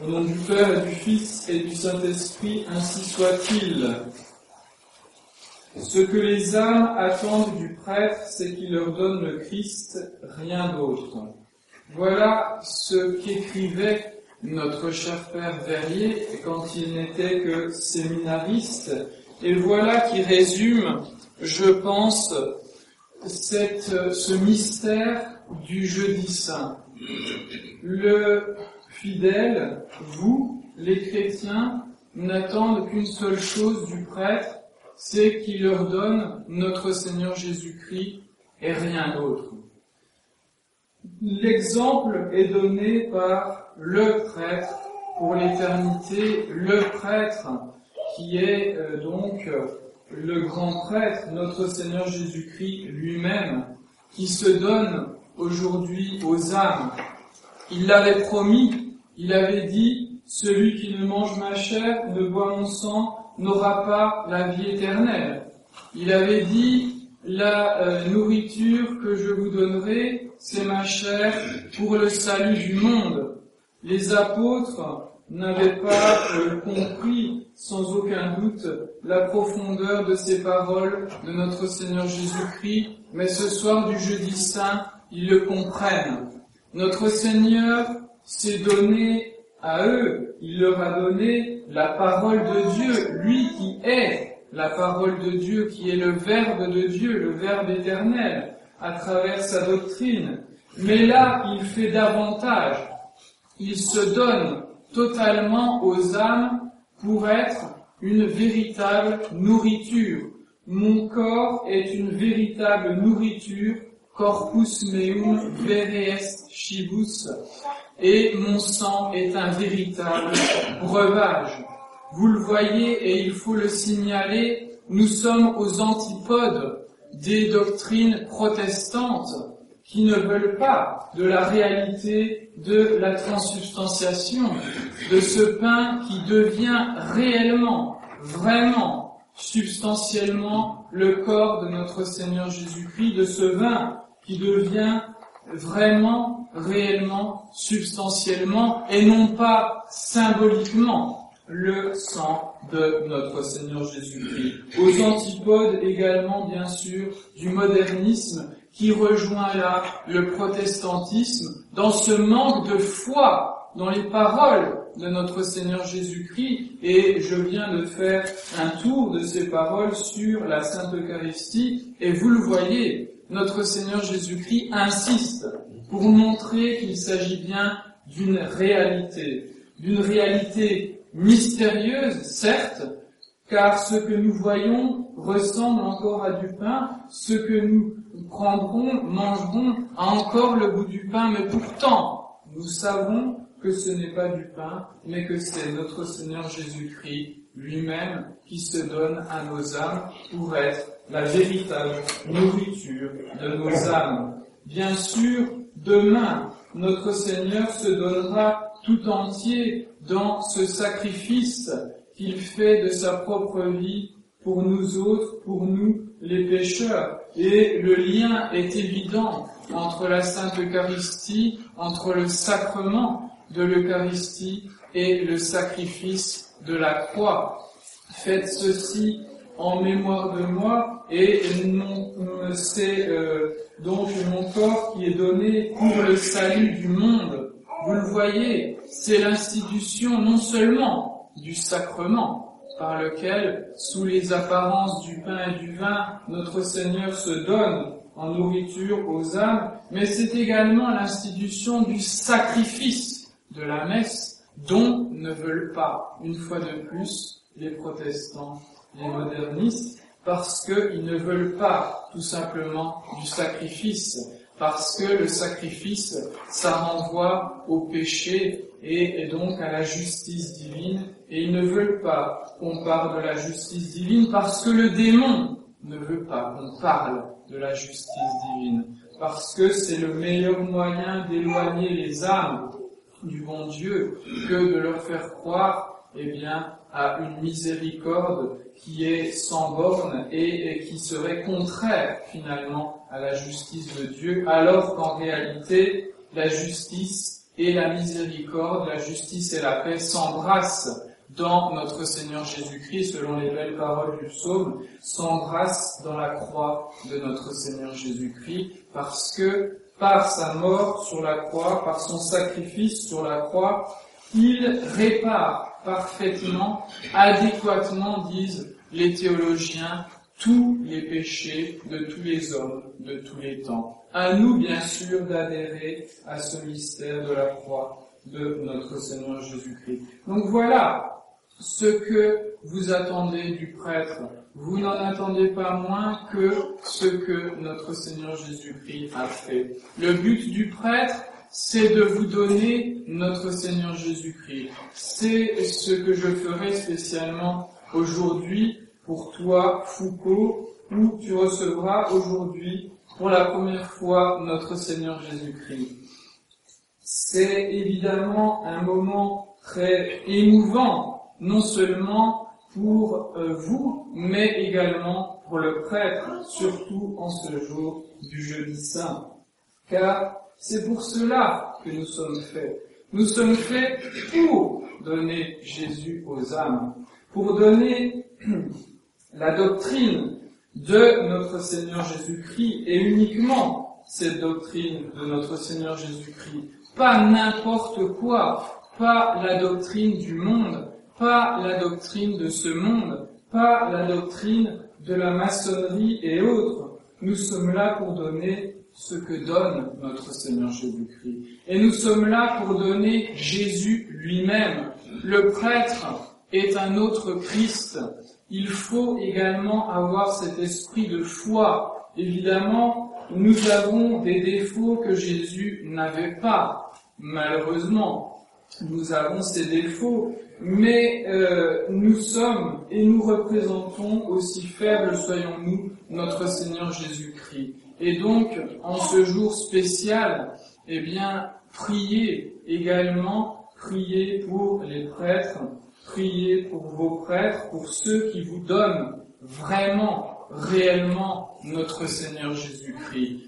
Au nom du Père et du Fils et du Saint-Esprit, ainsi soit-il. Ce que les âmes attendent du prêtre, c'est qu'il leur donne le Christ, rien d'autre. Voilà ce qu'écrivait notre cher Père Verrier quand il n'était que séminariste, et voilà qui résume, je pense, ce mystère du Jeudi Saint. Le fidèle, vous, les chrétiens, n'attendent qu'une seule chose du prêtre, c'est qu'il leur donne notre Seigneur Jésus-Christ et rien d'autre. L'exemple est donné par le prêtre pour l'éternité, le prêtre qui est donc le grand prêtre, notre Seigneur Jésus-Christ lui-même, qui se donne aujourd'hui aux âmes. Il l'avait promis, il avait dit, celui qui ne mange ma chair, ne boit mon sang, n'aura pas la vie éternelle. Il avait dit, la nourriture que je vous donnerai, c'est ma chair pour le salut du monde. Les apôtres n'avaient pas compris, sans aucun doute, la profondeur de ces paroles de notre Seigneur Jésus-Christ, mais ce soir du Jeudi Saint, ils le comprennent. Notre Seigneur s'est donné à eux, il leur a donné la parole de Dieu, lui qui est la parole de Dieu, qui est le Verbe de Dieu, le Verbe éternel, à travers sa doctrine. Mais là, il fait davantage. Il se donne totalement aux âmes pour être une véritable nourriture. Mon corps est une véritable nourriture, corpus meum vere est cibus, et mon sang est un véritable breuvage. Vous le voyez, et il faut le signaler, nous sommes aux antipodes des doctrines protestantes qui ne veulent pas de la réalité de la transsubstantiation, de ce pain qui devient réellement, vraiment, substantiellement le corps de notre Seigneur Jésus-Christ, de ce vin qui devient vraiment, réellement, substantiellement, et non pas symboliquement, le sang de notre Seigneur Jésus-Christ. Aux antipodes également, bien sûr, du modernisme qui rejoint là le protestantisme dans ce manque de foi dans les paroles de notre Seigneur Jésus-Christ. Et je viens de faire un tour de ces paroles sur la Sainte Eucharistie, et vous le voyez, notre Seigneur Jésus-Christ insiste pour montrer qu'il s'agit bien d'une réalité mystérieuse, certes, car ce que nous voyons ressemble encore à du pain, ce que nous prendrons, mangerons, a encore le goût du pain, mais pourtant, nous savons que ce n'est pas du pain, mais que c'est notre Seigneur Jésus-Christ lui-même qui se donne à nos âmes pour être la véritable nourriture de nos âmes. Bien sûr, demain, notre Seigneur se donnera tout entier dans ce sacrifice qu'il fait de sa propre vie pour nous autres, pour nous les pécheurs. Et le lien est évident entre la Sainte Eucharistie, entre le sacrement de l'Eucharistie et le sacrifice de la croix. Faites ceci en mémoire de moi, et c'est donc mon corps qui est donné pour le salut du monde. Vous le voyez, c'est l'institution non seulement du sacrement, par lequel, sous les apparences du pain et du vin, notre Seigneur se donne en nourriture aux âmes, mais c'est également l'institution du sacrifice de la messe, dont ne veulent pas, une fois de plus, les protestants, les modernistes, parce qu'ils ne veulent pas tout simplement du sacrifice, parce que le sacrifice, ça renvoie au péché et donc à la justice divine, et ils ne veulent pas qu'on parle de la justice divine parce que le démon ne veut pas qu'on parle de la justice divine, parce que c'est le meilleur moyen d'éloigner les âmes du bon Dieu que de leur faire croire, à une miséricorde qui est sans borne et qui serait contraire finalement à la justice de Dieu, alors qu'en réalité, la justice et la miséricorde, la justice et la paix s'embrassent dans notre Seigneur Jésus-Christ, selon les belles paroles du psaume, s'embrassent dans la croix de notre Seigneur Jésus-Christ, parce que par sa mort sur la croix, par son sacrifice sur la croix, il répare parfaitement, adéquatement, disent les théologiens, tous les péchés de tous les hommes de tous les temps. À nous, bien sûr, d'adhérer à ce mystère de la croix de notre Seigneur Jésus-Christ. Donc voilà ce que vous attendez du prêtre. Vous n'en attendez pas moins que ce que notre Seigneur Jésus-Christ a fait. Le but du prêtre, c'est de vous donner notre Seigneur Jésus-Christ. C'est ce que je ferai spécialement aujourd'hui pour toi, Foucault, où tu recevras aujourd'hui pour la première fois notre Seigneur Jésus-Christ. C'est évidemment un moment très émouvant, non seulement pour vous, mais également pour le prêtre, surtout en ce jour du Jeudi Saint. Car c'est pour cela que nous sommes faits. Nous sommes faits pour donner Jésus aux âmes, pour donner la doctrine de notre Seigneur Jésus-Christ, et uniquement cette doctrine de notre Seigneur Jésus-Christ. Pas n'importe quoi, pas la doctrine du monde, pas la doctrine de ce monde, pas la doctrine de la maçonnerie et autres. Nous sommes là pour donner ce que donne notre Seigneur Jésus-Christ. Et nous sommes là pour donner Jésus lui-même. Le prêtre est un autre Christ. Il faut également avoir cet esprit de foi. Évidemment, nous avons des défauts que Jésus n'avait pas. Malheureusement, nous avons ces défauts, mais nous sommes et nous représentons, aussi faibles soyons-nous, notre Seigneur Jésus-Christ. Et donc, en ce jour spécial, eh bien, priez également, priez pour les prêtres, priez pour vos prêtres, pour ceux qui vous donnent vraiment, réellement notre Seigneur Jésus-Christ.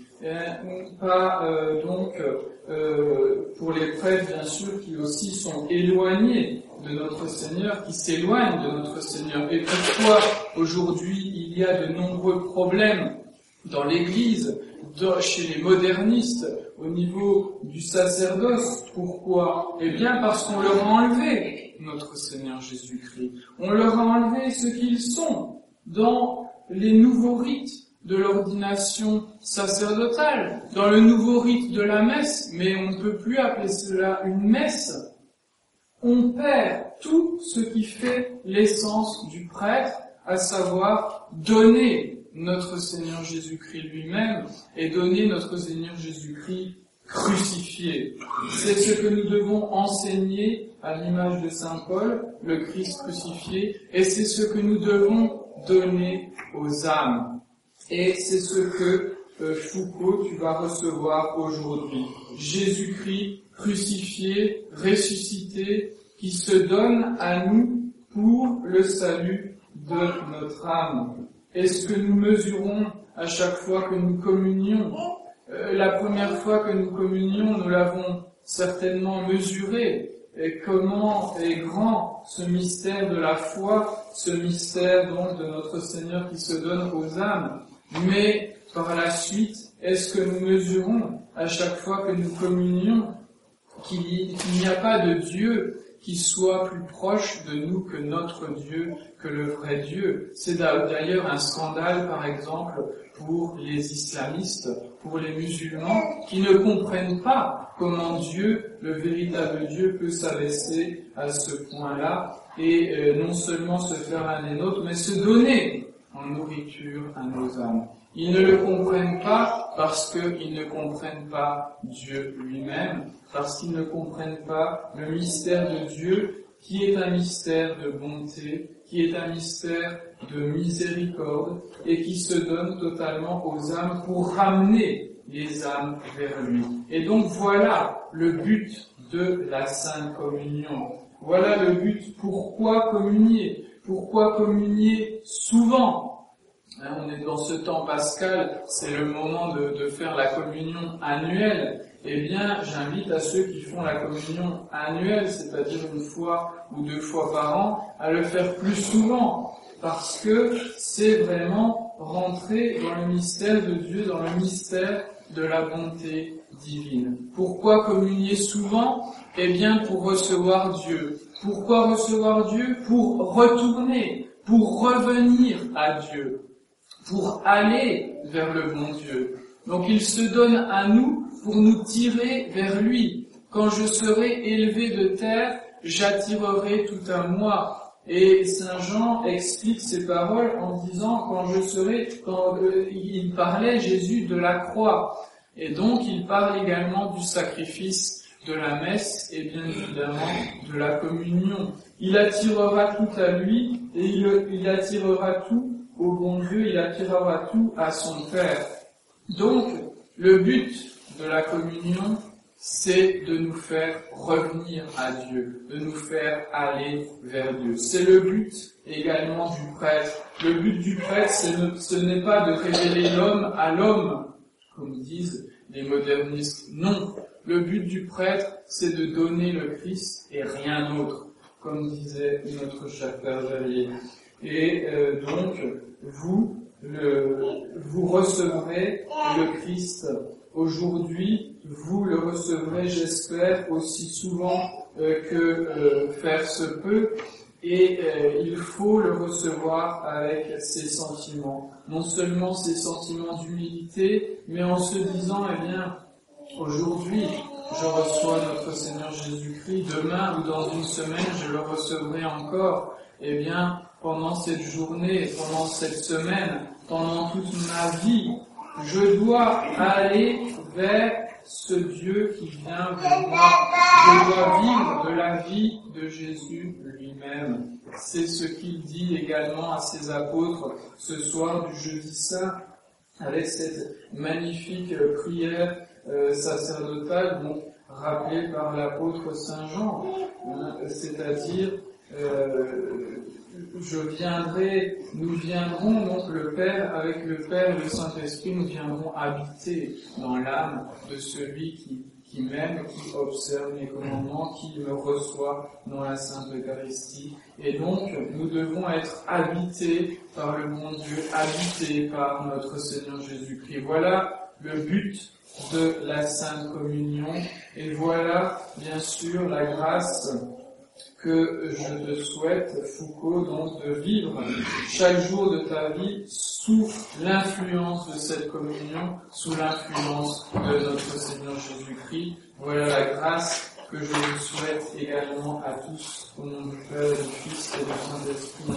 Pour les prêtres, bien sûr, qui aussi sont éloignés de notre Seigneur, qui s'éloignent de notre Seigneur. Et pourquoi aujourd'hui il y a de nombreux problèmes dans l'Église, chez les modernistes, au niveau du sacerdoce? Pourquoi? Eh bien parce qu'on leur a enlevé notre Seigneur Jésus-Christ. On leur a enlevé ce qu'ils sont dans les nouveaux rites de l'ordination sacerdotale, dans le nouveau rite de la messe, mais on ne peut plus appeler cela une messe. On perd tout ce qui fait l'essence du prêtre, à savoir donner notre Seigneur Jésus-Christ lui-même et donner notre Seigneur Jésus-Christ crucifié. C'est ce que nous devons enseigner à l'image de Saint Paul, le Christ crucifié, et c'est ce que nous devons donner aux âmes. Et c'est ce que Foucault, tu vas recevoir aujourd'hui. Jésus-Christ crucifié, ressuscité, qui se donne à nous pour le salut de notre âme. Est-ce que nous mesurons à chaque fois que nous communions? La première fois que nous communions, nous l'avons certainement mesuré. Et comment est grand ce mystère de la foi, ce mystère donc de notre Seigneur qui se donne aux âmes. Mais par la suite, est-ce que nous mesurons à chaque fois que nous communions qu'il n'y a pas de Dieu qui soit plus proche de nous que notre Dieu, que le vrai Dieu? C'est d'ailleurs un scandale, par exemple, pour les islamistes, pour les musulmans, qui ne comprennent pas comment Dieu, le véritable Dieu, peut s'abaisser à ce point-là et non seulement se faire l'un des nôtres, mais se donner en nourriture à nos âmes. Ils ne le comprennent pas parce qu'ils ne comprennent pas Dieu lui-même, parce qu'ils ne comprennent pas le mystère de Dieu, qui est un mystère de bonté, qui est un mystère de miséricorde, et qui se donne totalement aux âmes pour ramener les âmes vers lui. Et donc voilà le but de la Sainte Communion. Voilà le but. Pourquoi communier? Pourquoi communier souvent? On est dans ce temps pascal, c'est le moment de faire la communion annuelle, eh bien, j'invite à ceux qui font la communion annuelle, c'est-à-dire une fois ou 2 fois par an, à le faire plus souvent, parce que c'est vraiment rentrer dans le mystère de Dieu, dans le mystère de la bonté divine. Pourquoi communier souvent? Eh bien, pour recevoir Dieu. Pourquoi recevoir Dieu? Pour retourner, pour revenir à Dieu, pour aller vers le bon Dieu. Donc il se donne à nous pour nous tirer vers lui. Quand je serai élevé de terre, j'attirerai tout à moi. Et Saint Jean explique ces paroles en disant il parlait Jésus de la croix. Et donc il parle également du sacrifice de la messe et bien évidemment de la communion. Il attirera tout à lui et il attirera tout au bon Dieu, il attirera tout à son Père. Donc, le but de la communion, c'est de nous faire revenir à Dieu, de nous faire aller vers Dieu. C'est le but également du prêtre. Le but du prêtre, ce n'est pas de révéler l'homme à l'homme, comme disent les modernistes. Non, le but du prêtre, c'est de donner le Christ et rien d'autre, comme disait notre cher Père Verrier. Et donc, vous recevrez le Christ aujourd'hui, vous le recevrez, j'espère, aussi souvent que faire se peut, et il faut le recevoir avec ses sentiments. Non seulement ses sentiments d'humilité, mais en se disant, eh bien, aujourd'hui, je reçois notre Seigneur Jésus-Christ, demain ou dans une semaine, je le recevrai encore. Eh bien, pendant cette journée, pendant cette semaine, pendant toute ma vie, je dois aller vers ce Dieu qui vient vers moi. Je dois vivre de la vie de Jésus lui-même. C'est ce qu'il dit également à ses apôtres ce soir du jeudi saint, avec cette magnifique prière sacerdotale, donc rappelée par l'apôtre Saint Jean, c'est-à-dire nous viendrons, donc le Père, avec le Père et le Saint-Esprit, nous viendrons habiter dans l'âme de celui qui m'aime, qui observe mes commandements, qui me reçoit dans la Sainte Eucharistie. Et donc, nous devons être habités par le bon Dieu, habités par notre Seigneur Jésus-Christ. Voilà le but de la Sainte Communion. Et voilà, bien sûr, la grâce que je te souhaite, Foucault, donc de vivre chaque jour de ta vie sous l'influence de cette communion, sous l'influence de notre Seigneur Jésus-Christ. Voilà la grâce que je vous souhaite également à tous, au nom du Père, du Fils et du Saint-Esprit.